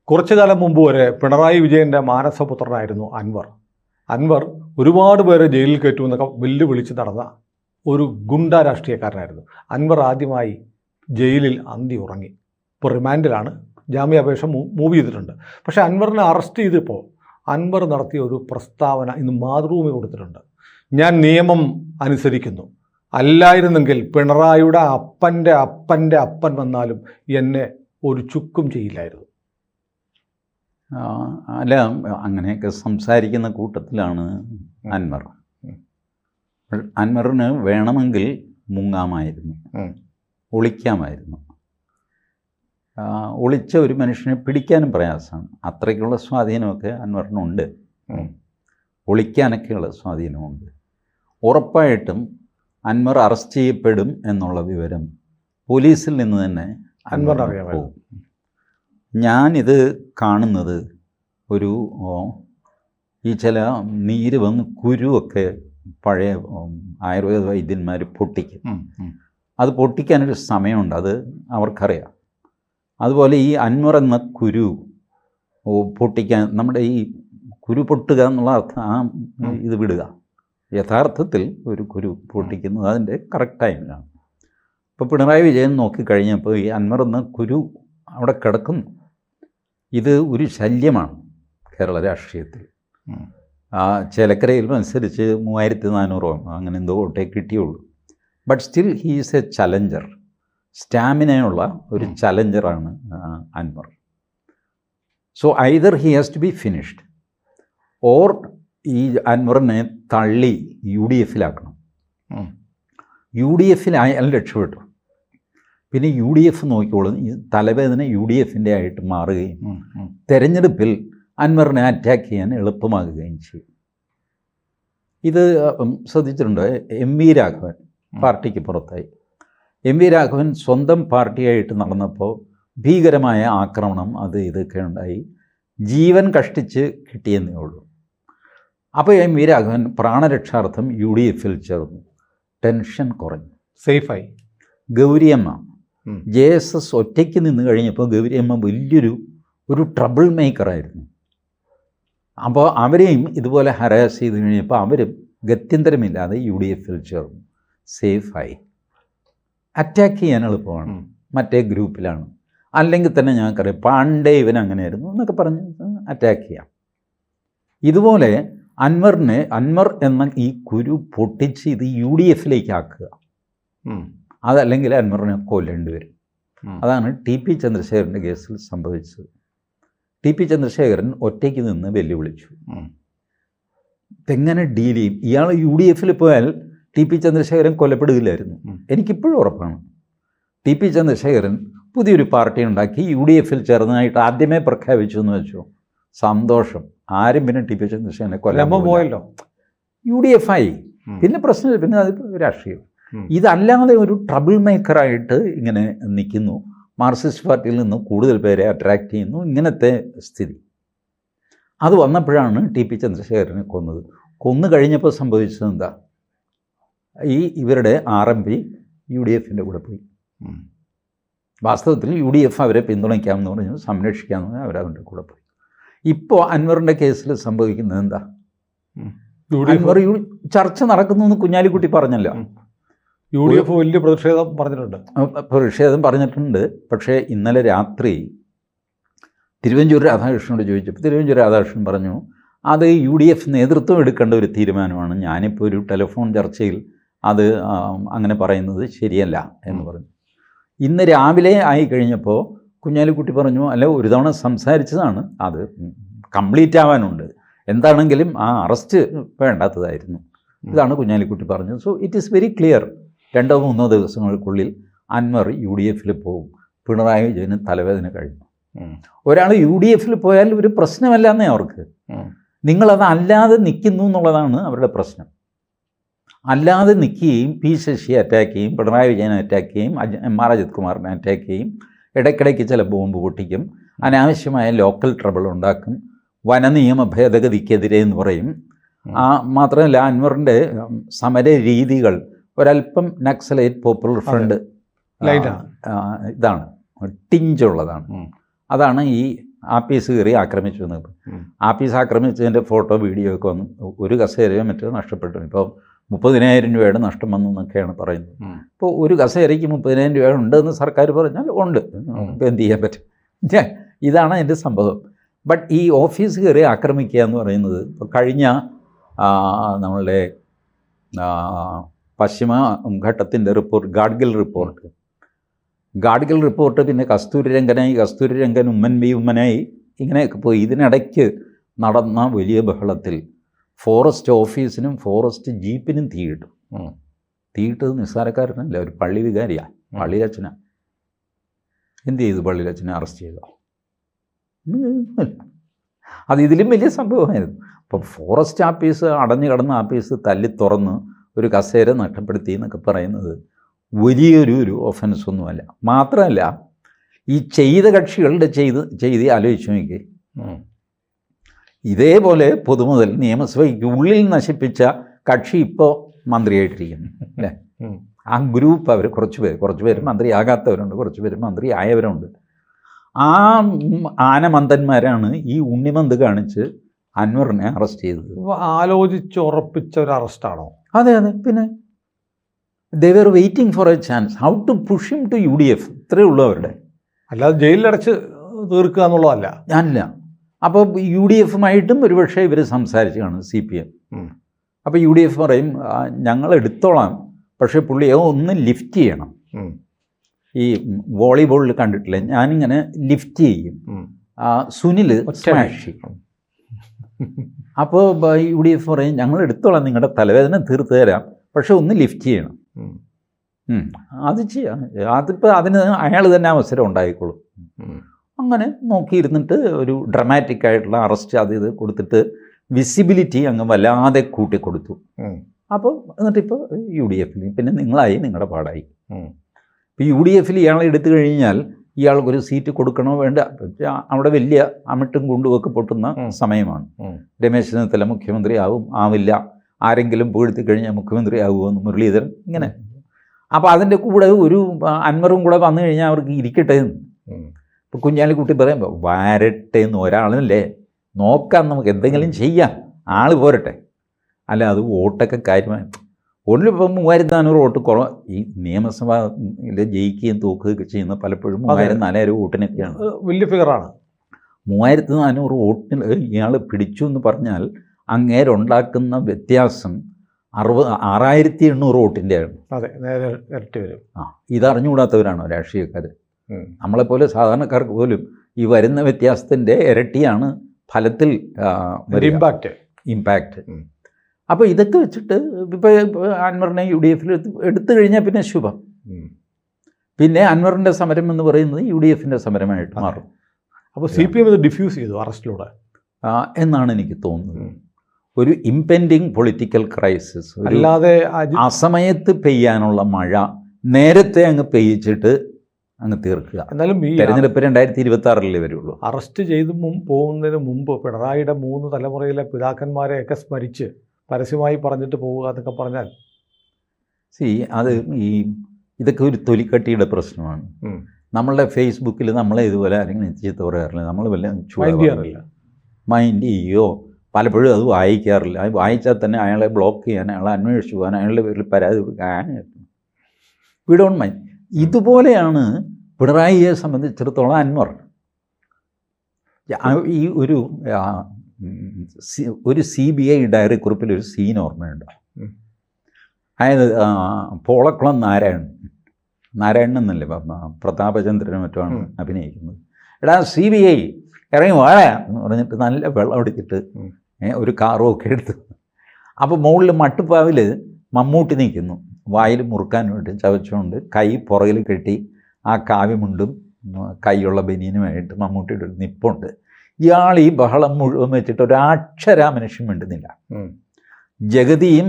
കുറച്ചു കാലം മുമ്പ് വരെ പിണറായി വിജയൻ്റെ മാനസപുത്രനായിരുന്നു അൻവർ. അൻവർ ഒരുപാട് പേരെ ജയിലിൽ കയറ്റുമെന്നൊക്കെ വെല്ലുവിളിച്ച് നടന്ന ഒരു ഗുണ്ട രാഷ്ട്രീയക്കാരനായിരുന്നു. അൻവർ ആദ്യമായി ജയിലിൽ അന്തി ഉറങ്ങി. ഇപ്പോൾ റിമാൻഡിലാണ്, ജാമ്യാപേക്ഷ മൂവ് ചെയ്തിട്ടുണ്ട്. പക്ഷേ അൻവറിനെ അറസ്റ്റ് ചെയ്തപ്പോൾ അൻവർ നടത്തിയ ഒരു പ്രസ്താവന ഇന്ന് മാതൃഭൂമി കൊടുത്തിട്ടുണ്ട്. ഞാൻ നിയമം അനുസരിക്കുന്നു, അല്ലായിരുന്നെങ്കിൽ പിണറായിയുടെ അപ്പൻ്റെ അപ്പൻ്റെ അപ്പൻ വന്നാലും എന്നെ ഒരു ചുക്കും ചെയ്യില്ലായിരുന്നു. അല്ല, അങ്ങനെയൊക്കെ സംസാരിക്കുന്ന കൂട്ടത്തിലാണ് അൻവർ. അൻവറിന് വേണമെങ്കിൽ മുങ്ങാമായിരുന്നു, ഒളിക്കാമായിരുന്നു. ഒളിച്ച ഒരു മനുഷ്യനെ പിടിക്കാനും പ്രയാസമാണ്. അത്രയ്ക്കുള്ള സ്വാധീനമൊക്കെ അൻവറിനുണ്ട്. ഒളിക്കാനൊക്കെയുള്ള സ്വാധീനമുണ്ട്. ഉറപ്പായിട്ടും അൻവർ അറസ്റ്റ് ചെയ്യപ്പെടും എന്നുള്ള വിവരം പോലീസിൽ നിന്ന് തന്നെ അൻവർ അറിയാം. ഞാനിത് കാണുന്നത് ഒരു ഈ ചില നീര് വന്ന് കുരുവൊക്കെ പഴയ ആയുർവേദ വൈദ്യന്മാർ പൊട്ടിക്കും. അത് പൊട്ടിക്കാനൊരു സമയമുണ്ട്, അത് അവർക്കറിയാം. അതുപോലെ ഈ അൻവർ എന്ന കുരു പൊട്ടിക്കാൻ, നമ്മുടെ ഈ കുരു പൊട്ടുക എന്നുള്ള അർത്ഥം ഇത് വിടുക. യഥാർത്ഥത്തിൽ ഒരു കുരു പൊട്ടിക്കുന്നത് അതിൻ്റെ കറക്റ്റ് ടൈമിലാണ്. ഇപ്പോൾ പിണറായി വിജയൻ നോക്കിക്കഴിഞ്ഞപ്പോൾ ഈ അൻവർ എന്ന കുരു അവിടെ കിടക്കുന്നു. ഇത് ഒരു ശല്യമാണ് കേരള രാഷ്ട്രീയത്തിൽ. ചേലക്കരയിൽ അനുസരിച്ച് 3400 അങ്ങനെ എന്തോ വോട്ടേ കിട്ടിയുള്ളൂ. But still he is a challenger. സ്റ്റാമിനയുള്ള ഒരു ചലഞ്ചറാണ് Anwar. So either he has to be finished or ഈ അൻവറിനെ തള്ളി UDF-ലാക്കണം. UDF-ൽ അയാൾ രക്ഷപ്പെട്ടു. പിന്നെ UDF നോക്കിക്കോളും. ഈ തലവേദന UDF-ൻ്റെ ആയിട്ട് മാറുകയും തെരഞ്ഞെടുപ്പിൽ അൻവറിനെ അറ്റാക്ക് ചെയ്യാൻ എളുപ്പമാകുകയും ചെയ്യും. ഇത് ശ്രദ്ധിച്ചിട്ടുണ്ട്. MV രാഘവൻ പാർട്ടിക്ക് പുറത്തായി. MV രാഘവൻ സ്വന്തം പാർട്ടിയായിട്ട് നടന്നപ്പോൾ ഭീകരമായ ആക്രമണം അത് ഇതൊക്കെ ഉണ്ടായി. ജീവൻ കഷ്ടിച്ച് കിട്ടിയെന്നേ ഉള്ളൂ. അപ്പോൾ MV രാഘവൻ പ്രാണരക്ഷാർത്ഥം UDF-ൽ ചേർന്നു. ടെൻഷൻ കുറഞ്ഞു, സേഫായി. ഗൗരിയമ്മ JSS ഒറ്റയ്ക്ക് നിന്ന് കഴിഞ്ഞപ്പോൾ ഗൗരിയമ്മ ഒരു ട്രബിൾ മേക്കറായിരുന്നു. അപ്പോൾ അവരെയും ഇതുപോലെ ഹരാസ് ചെയ്ത് കഴിഞ്ഞപ്പോൾ അവരും ഗത്യന്തരമില്ലാതെ UDF-ൽ ചേർന്നു, സേഫായി. അറ്റാക്ക് ചെയ്യാൻ എളുപ്പമാണ്, മറ്റേ ഗ്രൂപ്പിലാണ്. അല്ലെങ്കിൽ തന്നെ ഞങ്ങൾക്കറിയാം പാണ്ഡേ ഇവൻ അങ്ങനെയായിരുന്നു എന്നൊക്കെ പറഞ്ഞ് അറ്റാക്ക് ചെയ്യാം. ഇതുപോലെ അൻവർ എന്ന ഈ കുരു പൊട്ടിച്ച് ഇത് UDF-ലേക്ക് ആക്കുക, അതല്ലെങ്കിൽ അൻവറിനെ കൊല്ലേണ്ടി വരും. അതാണ് TP ചന്ദ്രശേഖരൻ്റെ കേസിൽ സംഭവിച്ചത്. TP ചന്ദ്രശേഖരൻ ഒറ്റയ്ക്ക് നിന്ന് വെല്ലുവിളിച്ചു. എങ്ങനെ ഡീൽ ചെയ്യും? ഇയാൾ UDF-ൽ പോയാൽ TP ചന്ദ്രശേഖരൻ കൊല്ലപ്പെടുകയില്ലായിരുന്നു. എനിക്കിപ്പോഴും ഉറപ്പാണ്. TP ചന്ദ്രശേഖരൻ പുതിയൊരു പാർട്ടി ഉണ്ടാക്കി UDF-ൽ ചേർന്നതായിട്ട് ആദ്യമേ പ്രഖ്യാപിച്ചു എന്ന് വെച്ചു, സന്തോഷം. ആരും പിന്നെ TP ചന്ദ്രശേഖരനെ കൊല്ലാൻ പോയല്ലോ. UDF-ആയി. പിന്നെ പ്രശ്നമില്ല, പിന്നെ അത് രാഷ്ട്രീയം. ഇതല്ലാതെ ഒരു ട്രബിൾ മേക്കറായിട്ട് ഇങ്ങനെ നിൽക്കുന്നു. മാർക്സിസ്റ്റ് പാർട്ടിയിൽ നിന്ന് കൂടുതൽ പേരെ അട്രാക്റ്റ് ചെയ്യുന്നു. ഇങ്ങനത്തെ സ്ഥിതി അത് വന്നപ്പോഴാണ് TP ചന്ദ്രശേഖരനെ കൊന്നത്. കൊന്നു കഴിഞ്ഞപ്പോൾ സംഭവിച്ചത് എന്താ? ഇവരുടെ RMP UDF-ൻ്റെ കൂടെ പോയി. വാസ്തവത്തിൽ UDF അവരെ പിന്തുണയ്ക്കാമെന്ന് പറഞ്ഞു, സംരക്ഷിക്കാമെന്ന് പറഞ്ഞാൽ അവരവരുടെ കൂടെ പോയി. ഇപ്പോൾ അൻവറിൻ്റെ കേസിൽ സംഭവിക്കുന്നത് എന്താ? അൻവർ ചർച്ച നടക്കുന്നു എന്ന് കുഞ്ഞാലിക്കുട്ടി പറഞ്ഞല്ലോ. UDF വലിയ പ്രതിഷേധം പറഞ്ഞിട്ടുണ്ട്. പക്ഷേ ഇന്നലെ രാത്രി തിരുവഞ്ചൂർ രാധാകൃഷ്ണനോട് ചോദിച്ചപ്പോൾ തിരുവഞ്ചൂർ രാധാകൃഷ്ണൻ പറഞ്ഞു, അത് UDF നേതൃത്വം എടുക്കേണ്ട ഒരു തീരുമാനമാണ്. ഞാനിപ്പോൾ ഒരു ടെലിഫോൺ ചർച്ചയിൽ അത് അങ്ങനെ പറയുന്നത് ശരിയല്ല എന്ന് പറഞ്ഞു. ഇന്ന് രാവിലെ ആയി കഴിഞ്ഞപ്പോൾ കുഞ്ഞാലിക്കുട്ടി പറഞ്ഞു, അല്ല, ഒരു തവണ സംസാരിച്ചതാണ്, അത് കംപ്ലീറ്റ് ആവാനുണ്ട്, എന്താണെങ്കിലും ആ അറസ്റ്റ് വേണ്ടാത്തതായിരുന്നു. ഇതാണ് കുഞ്ഞാലിക്കുട്ടി പറഞ്ഞത്. So it is very clear. 2-3 ദിവസങ്ങൾക്കുള്ളിൽ അൻവർ UDF-ൽ പോകും. പിണറായി വിജയന് തലവേദന കഴിഞ്ഞു. ഒരാൾ UDF-ൽ പോയാൽ ഒരു പ്രശ്നമല്ലെന്നേ അവർക്ക്. നിങ്ങളത് അല്ലാതെ നിൽക്കുന്നു എന്നുള്ളതാണ് അവരുടെ പ്രശ്നം. അല്ലാതെ നിൽക്കുകയും P ശശിയെ അറ്റാക്ക് ചെയ്യും, പിണറായി വിജയനെ അറ്റാക്ക് ചെയ്യും, MR അജിത് കുമാറിനെ അറ്റാക്ക് ചെയ്യും, ഇടയ്ക്കിടയ്ക്ക് ചില ബോംബ് പൊട്ടിക്കും, അനാവശ്യമായ ലോക്കൽ ട്രബിൾ ഉണ്ടാക്കും, വനനിയമ ഭേദഗതിക്കെതിരെ എന്ന് പറയും. മാത്രമല്ല അൻവറിൻ്റെ സമര രീതികൾ ഒരല്പം നക്സലൈറ്റ് പോപ്പുലർ ഫ്രണ്ട് ഇതാണ്, ടിഞ്ചുള്ളതാണ്. അതാണ് ഈ ആപ്പീസ് കയറി ആക്രമിച്ചു എന്ന്. ആപ്പീസ് ആക്രമിച്ചതിൻ്റെ ഫോട്ടോ വീഡിയോ ഒക്കെ വന്നു. ഒരു കസേരയോ മറ്റോ നഷ്ടപ്പെട്ടു. ഇപ്പോൾ 30,000 രൂപയുടെ നഷ്ടം വന്നു എന്നൊക്കെയാണ് പറയുന്നത്. ഇപ്പോൾ ഒരു കസേരയ്ക്ക് 30,000 രൂപ ഉണ്ടെന്ന് സർക്കാർ പറഞ്ഞാൽ ഉണ്ട്. ഇപ്പോൾ എന്ത് ചെയ്യാൻ പറ്റും? ഇതാണ് അതിൻ്റെ സംഭവം. ബട്ട് ഈ ഓഫീസ് കയറി ആക്രമിക്കുക എന്ന് പറയുന്നത് ഇപ്പോൾ കഴിഞ്ഞ നമ്മളുടെ പശ്ചിമ ഘട്ടത്തിൻ്റെ റിപ്പോർട്ട്, ഗാഡ്ഗിൽ റിപ്പോർട്ട്, പിന്നെ കസ്തൂരി രംഗൻ ഉമ്മനായി ഇങ്ങനെയൊക്കെ പോയി. ഇതിനിടയ്ക്ക് നടന്ന വലിയ ബഹളത്തിൽ ഫോറസ്റ്റ് ഓഫീസിനും ഫോറസ്റ്റ് ജീപ്പിനും തീയിട്ടു. തീയിട്ടത് നിസ്സാരക്കാരനല്ല, ഒരു പള്ളി വികാരിയാണ്, പള്ളിയിലച്ഛനാ. എന്ത് ചെയ്തു? പള്ളിയിലച്ഛനെ അറസ്റ്റ് ചെയ്തോ? അത് ഇതിലും വലിയ സംഭവമായിരുന്നു. അപ്പോൾ ഫോറസ്റ്റ് ആപ്പീസ്, അടഞ്ഞു കിടന്ന ആപ്പീസ് തല്ലി തുറന്ന് ഒരു കസേര നഷ്ടപ്പെടുത്തി എന്നൊക്കെ പറയുന്നത് വലിയൊരു ഒഫൻസ് ഒന്നുമല്ല. മാത്രമല്ല, ഈ ചെയ്ത കക്ഷികളുടെ ചെയ്തി ആലോചിച്ച് നോക്കി. ഇതേപോലെ പൊതുമുതൽ നിയമസഭയ്ക്ക് ഉള്ളിൽ നശിപ്പിച്ച കക്ഷി ഇപ്പോൾ മന്ത്രിയായിട്ടിരിക്കുന്നു അല്ലേ? ആ ഗ്രൂപ്പ് അവർ കുറച്ച് പേര് മന്ത്രിയാകാത്തവരുണ്ട്, കുറച്ച് പേര് മന്ത്രി ആയവരുണ്ട്. ആ ആനമന്തന്മാരാണ് ഈ ഉണ്ണിമന്ത് കാണിച്ച് അൻവറിനെ അറസ്റ്റ് ചെയ്തത്. ആലോചിച്ചുറപ്പിച്ച ഒരു അറസ്റ്റാണോ? അതെ. പിന്നെ they were waiting for a chance how to push him to UDF. ഇത്രയേ ഉള്ളൂ അവരുടെ. അല്ലാതെ ജയിലിലടച്ച് തീർക്കുക എന്നുള്ളതല്ല. അല്ല. അപ്പോൾ UDFുമായിട്ടും ഒരുപക്ഷെ ഇവർ സംസാരിച്ച് കാണും, CPM. അപ്പോൾ UDF പറയും ഞങ്ങൾ എടുത്തോളാം, പക്ഷേ പുള്ളിയെ ഒന്ന് ലിഫ്റ്റ് ചെയ്യണം. ഈ വോളിബോളിൽ കണ്ടിട്ടില്ലേ, ഞാനിങ്ങനെ ലിഫ്റ്റ് ചെയ്യും, സുനിൽ സ്മാഷ് ചെയ്യും. അപ്പോൾ UDF പറയും ഞങ്ങൾ എടുത്തോളാം, നിങ്ങളുടെ തലവേദന തീർത്ത് തരാം, പക്ഷെ ഒന്ന് ലിഫ്റ്റ് ചെയ്യണം. അത് ചെയ്യാം, അതിപ്പോൾ അതിന് അയാൾ തന്നെ അവസരം ഉണ്ടായിക്കോളും. അങ്ങനെ നോക്കിയിരുന്നിട്ട് ഒരു ഡ്രമാറ്റിക് ആയിട്ടുള്ള അറസ്റ്റ് ഇത് കൊടുത്തിട്ട് വിസിബിലിറ്റി അങ്ങ് വല്ലാതെ കൂട്ടിക്കൊടുത്തു. അപ്പോൾ എന്നിട്ടിപ്പോൾ UDFിൽ പിന്നെ നിങ്ങളുടെ പാടായി. ഇപ്പോൾ UDFിൽ ഇയാളെ എടുത്തു കഴിഞ്ഞാൽ ഇയാൾക്കൊരു സീറ്റ് കൊടുക്കണോ വേണ്ട, അവിടെ വലിയ അമിട്ടും കുണ്ടുമൊക്കെ പൊട്ടുന്ന സമയമാണ്. രമേശ് ചെന്നിത്തല മുഖ്യമന്ത്രി ആവില്ല, ആരെങ്കിലും പുകഴ്ത്തി കഴിഞ്ഞാൽ മുഖ്യമന്ത്രി ആകുമെന്ന് മുരളീധരൻ, ഇങ്ങനെ. അപ്പോൾ അതിൻ്റെ കൂടെ ഒരു അൻവറും കൂടെ വന്നു കഴിഞ്ഞാൽ അവർക്ക് ഇരിക്കട്ടെ എന്ന്. ഇപ്പോൾ കുഞ്ഞാലിക്കുട്ടി പറയുമ്പോൾ വരട്ടെ എന്ന്, ഒരാളല്ലേ നോക്കാം, നമുക്ക് എന്തെങ്കിലും ചെയ്യാം, ആൾ പോരട്ടെ. അല്ല, അത് വോട്ടൊക്കെ കാര്യമായി ഒന്നിലിപ്പോൾ 3400 വോട്ട് കുറവ്. ഈ നിയമസഭയിൽ ജയിക്കുകയും തോക്കുകയൊക്കെ ചെയ്യുന്ന പലപ്പോഴും 3000-4000 വോട്ടിനൊക്കെയാണ്. വലിയ ഫിഗറാണ്. 3400 വോട്ടിന് ഇയാൾ പിടിച്ചു എന്ന് പറഞ്ഞാൽ അങ്ങേരുണ്ടാക്കുന്ന വ്യത്യാസം 6800 വോട്ടിൻ്റെയാണ്. അതെ, നേരെ ഇരട്ടി വരും. ഇതറിഞ്ഞുകൂടാത്തവരാണോ രാഷ്ട്രീയക്കാർ? നമ്മളെപ്പോലെ സാധാരണക്കാർക്ക് പോലും ഈ വരുന്ന വ്യത്യാസത്തിൻ്റെ ഇരട്ടിയാണ് ഫലത്തിൽ ഇമ്പാക്റ്റ്. അപ്പോൾ ഇതൊക്കെ വെച്ചിട്ട് ഇപ്പോൾ അൻവറിനെ UDFിൽ എടുത്തു കഴിഞ്ഞാൽ പിന്നെ ശുഭം. പിന്നെ അൻവറിൻ്റെ സമരം എന്ന് പറയുന്നത് UDFിൻ്റെ സമരമായിട്ട് മാറും. അപ്പോൾ CPM ഇത് ഡിഫ്യൂസ് ചെയ്തു അറസ്റ്റിലൂടെ എന്നാണ് എനിക്ക് തോന്നുന്നത്. ഒരു ഇംപെൻഡിങ് പൊളിറ്റിക്കൽ ക്രൈസിസ്, അല്ലാതെ അസമയത്ത് പെയ്യാനുള്ള മഴ നേരത്തെ അങ്ങ് പെയ്യിച്ചിട്ട് അങ്ങ് തീർക്കുക. എന്നാലും ഈ തെരഞ്ഞെടുപ്പ് 2026 വരുള്ളൂ. അറസ്റ്റ് ചെയ്ത് പോകുന്നതിന് മുമ്പ് പിണറായിയുടെ 3 തലമുറയിലെ പിതാക്കന്മാരെയൊക്കെ സ്മരിച്ച് പരസ്യമായി പറഞ്ഞിട്ട് പോവുക എന്നൊക്കെ പറഞ്ഞാൽ അത് ഇതൊക്കെ ഒരു തൊലിക്കട്ടിയുടെ പ്രശ്നമാണ്. നമ്മളുടെ ഫേസ്ബുക്കിൽ നമ്മളെ ഇതുപോലെ ആരെങ്കിലും ചീത്ത പറയാറില്ല, നമ്മൾ വല്ല മൈൻഡ് ചെയ്യോ, പലപ്പോഴും അത് വായിക്കാറില്ല. അത് വായിച്ചാൽ തന്നെ അയാളെ ബ്ലോക്ക് ചെയ്യാൻ, അയാളെ അന്വേഷിച്ച് പോകാൻ, അയാളുടെ പേരിൽ പരാതി കൊടുക്കാൻ വി ഡോണ്ട് മൈൻഡ്. ഇതുപോലെയാണ് പിണറായിയെ സംബന്ധിച്ചിടത്തോളം അൻവർ. ഈ ഒരു CBI ഡയറി കുറിപ്പിൽ ഒരു സീൻ ഓർമ്മയുണ്ട്. അതായത് പോളക്കുളം നാരായണൻ എന്നല്ലേ പ്രതാപചന്ദ്രനും മറ്റുമാണ് അഭിനയിക്കുന്നത്. എടാ CBI ഇറങ്ങി വാഴ എന്ന് പറഞ്ഞിട്ട് നല്ല വെള്ളം അടിച്ചിട്ട് ഒരു കാറും ഒക്കെ എടുത്ത്, അപ്പോൾ മുകളിൽ മട്ടുപ്പാവിൽ മമ്മൂട്ടി നിൽക്കുന്നു, വായിൽ മുറുക്കാൻ വേണ്ടി ചവച്ചുകൊണ്ട് കൈ പുറകിൽ കെട്ടി ആ കാവ്യമുണ്ടും കൈയുള്ള ബനിയനുമായിട്ട് മമ്മൂട്ടിയുടെ ഒരു നിപ്പുണ്ട്. ഇയാൾ ഈ ബഹളം മുഴുവൻ വെച്ചിട്ട് ഒരക്ഷരാ മനുഷ്യൻ മിണ്ടുന്നില്ല. ജഗതിയും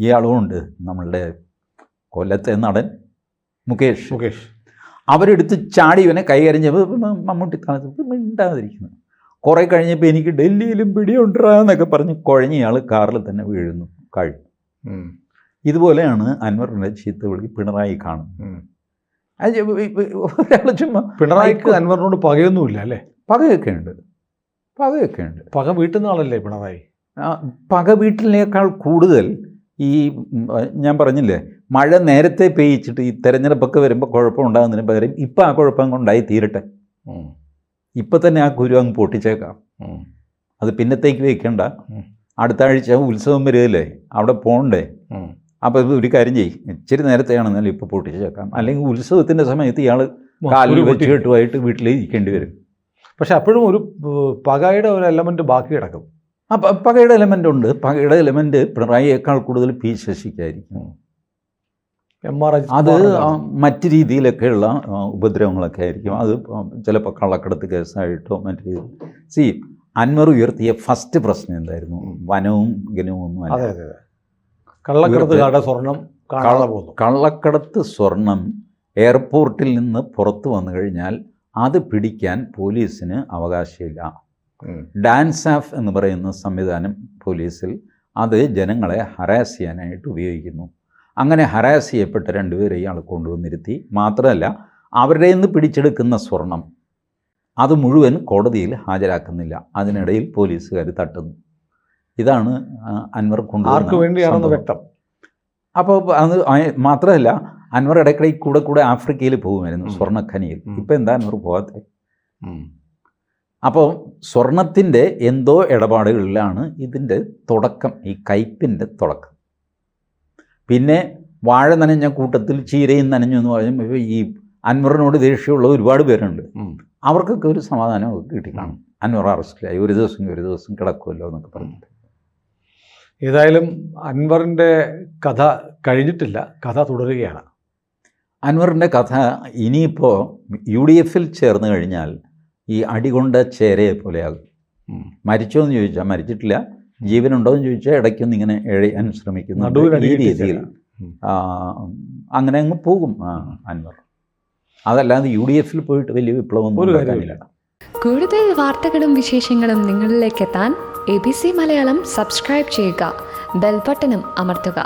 ഇയാളും ഉണ്ട്, നമ്മളുടെ കൊല്ലത്തെ നടൻ മുകേഷ്. അവരെടുത്ത് ചാടി ഇവനെ കൈകരിഞ്ഞപ്പോൾ മമ്മൂട്ടി തണുത്ത് മിണ്ടാതിരിക്കുന്നു. കുറേ കഴിഞ്ഞപ്പോൾ എനിക്ക് ഡൽഹിയിലും പിടിയുണ്ടാന്നൊക്കെ പറഞ്ഞ് കുഴഞ്ഞ ഇയാൾ കാറിൽ തന്നെ വീഴുന്നു, കഴിഞ്ഞു. ഇതുപോലെയാണ് അൻവറിൻ്റെ ചീത്ത വിളി പിണറായി കാണുന്നത്. ഒരാൾ ചുമ്മാ പിണറായിക്ക് അൻവറിനോട് പകയൊന്നുമില്ല അല്ലേ? പകയൊക്കെ ഉണ്ട്. പക വീട്ടുന്ന ആളല്ലേ പിണറായി? പക വീട്ടിനേക്കാൾ കൂടുതൽ ഈ ഞാൻ പറഞ്ഞില്ലേ, മഴ നേരത്തെ പെയ്യിച്ചിട്ട് ഈ തെരഞ്ഞെടുപ്പൊക്കെ വരുമ്പോൾ കുഴപ്പമുണ്ടാകുന്നതിന് പകരം ഇപ്പം ആ കുഴപ്പം കൊണ്ടായി തീരട്ടെ. ഇപ്പം തന്നെ ആ കുരു അങ്ങ് പൊട്ടിച്ചേക്കാം. അത് പിന്നത്തേക്ക് വയ്ക്കണ്ട. അടുത്ത ആഴ്ച ഉത്സവം വരികയല്ലേ, അവിടെ പോകണ്ടേ? അപ്പോൾ ഒരു കാര്യം ചെയ്യും, ഇച്ചിരി നേരത്തെയാണെന്നാലും ഇപ്പോൾ പൊട്ടിച്ചേക്കാം. അല്ലെങ്കിൽ ഉത്സവത്തിൻ്റെ സമയത്ത് ഇയാൾ കാലിൽ വെച്ച് കെട്ടുമായിട്ട് വീട്ടിൽ ഇരിക്കേണ്ടി വരും. പക്ഷെ അപ്പോഴും ഒരു പകയുടെ ഒരു എലമെൻറ്റ് ബാക്കി കിടക്കും. പകയുടെ എലമെൻ്റ് ഉണ്ട്. പകയുടെ എലമെൻ്റ് പിണറായിയേക്കാൾ കൂടുതൽ പി ശശിക്കായിരിക്കും. അത് മറ്റ് രീതിയിലൊക്കെയുള്ള ഉപദ്രവങ്ങളൊക്കെ ആയിരിക്കും. അത് ചിലപ്പോൾ കള്ളക്കടത്ത് കേസായിട്ടോ മറ്റു രീതിയിൽ. സി, അൻവർ ഉയർത്തിയ ഫസ്റ്റ് പ്രശ്നം എന്തായിരുന്നു? വനവും ഗനവും ഒന്നും അല്ല. കള്ളക്കടത്ത് സ്വർണം എയർപോർട്ടിൽ നിന്ന് പുറത്തു വന്നു കഴിഞ്ഞാൽ അത് പിടിക്കാൻ പോലീസിന് അവകാശമില്ല. ഡാൻസ് ആഫ് എന്ന് പറയുന്ന സംവിധാനം പോലീസിൽ അത് ജനങ്ങളെ ഹറാസ് ചെയ്യാനായിട്ട് ഉപയോഗിക്കുന്നു. അങ്ങനെ ഹറാസ് ചെയ്യപ്പെട്ട രണ്ടുപേരെ ഇയാൾ കൊണ്ടുവന്നിരുത്തി. മാത്രമല്ല, അവരുടെ നിന്ന് പിടിച്ചെടുക്കുന്ന സ്വർണം അത് മുഴുവൻ കോടതിയിൽ ഹാജരാക്കുന്നില്ല. അതിനിടയിൽ പോലീസുകാർ തട്ടുന്നു. ഇതാണ് അൻവർ കൊണ്ടുവന്നത് വ്യക്തം. അപ്പോൾ അത് മാത്രമല്ല, അൻവർ ഇടയ്ക്കിടയ്ക്ക് കൂടെ ആഫ്രിക്കയിൽ പോകുമായിരുന്നു സ്വർണ്ണഖനിയിൽ. ഇപ്പം എന്താ അൻവർ പോകാത്തത്? അപ്പോൾ സ്വർണത്തിൻ്റെ എന്തോ ഇടപാടുകളിലാണ് ഇതിൻ്റെ തുടക്കം, ഈ കയ്പിൻ്റെ തുടക്കം. പിന്നെ വാഴ നനഞ്ഞ കൂട്ടത്തിൽ ചീരയും നനഞ്ഞു എന്ന് പറയുമ്പോൾ ഈ അൻവറിനോട് ദേഷ്യമുള്ള ഒരുപാട് പേരുണ്ട്. അവർക്കൊക്കെ ഒരു സമാധാനമൊക്കെ കിട്ടി കാണും. അൻവർ അറസ്റ്റിലായി, ഒരു ദിവസം കിടക്കുമല്ലോ എന്നൊക്കെ പറഞ്ഞിട്ട്. ഏതായാലും അൻവറിൻ്റെ കഥ കഴിഞ്ഞിട്ടില്ല, കഥ തുടരുകയാണ്. അൻവറിൻ്റെ കഥ ഇനിയിപ്പോൾ UDF ചേർന്ന് കഴിഞ്ഞാൽ ഈ അടികൊണ്ട ചേരയെ പോലെയാകും. മരിച്ചോ എന്ന് ചോദിച്ചാൽ മരിച്ചിട്ടില്ല, ജീവനുണ്ടോ എന്ന് ചോദിച്ചാൽ ഇടയ്ക്കൊന്നും ഇങ്ങനെ എഴയാൻ ശ്രമിക്കുന്നു. ഈ രീതിയിൽ അങ്ങനെ അങ്ങ് പോകും അൻവർ. അതല്ലാതെ UDF പോയിട്ട് വലിയ വിപ്ലവം ഉണ്ടാക്കാനില്ല. കൂടുതൽ വാർത്തകളും വിശേഷങ്ങളും നിങ്ങളിലേക്ക് എത്താൻ ABC മലയാളം സബ്സ്ക്രൈബ് ചെയ്യുക, ബെൽ ബട്ടണും അമർത്തുക.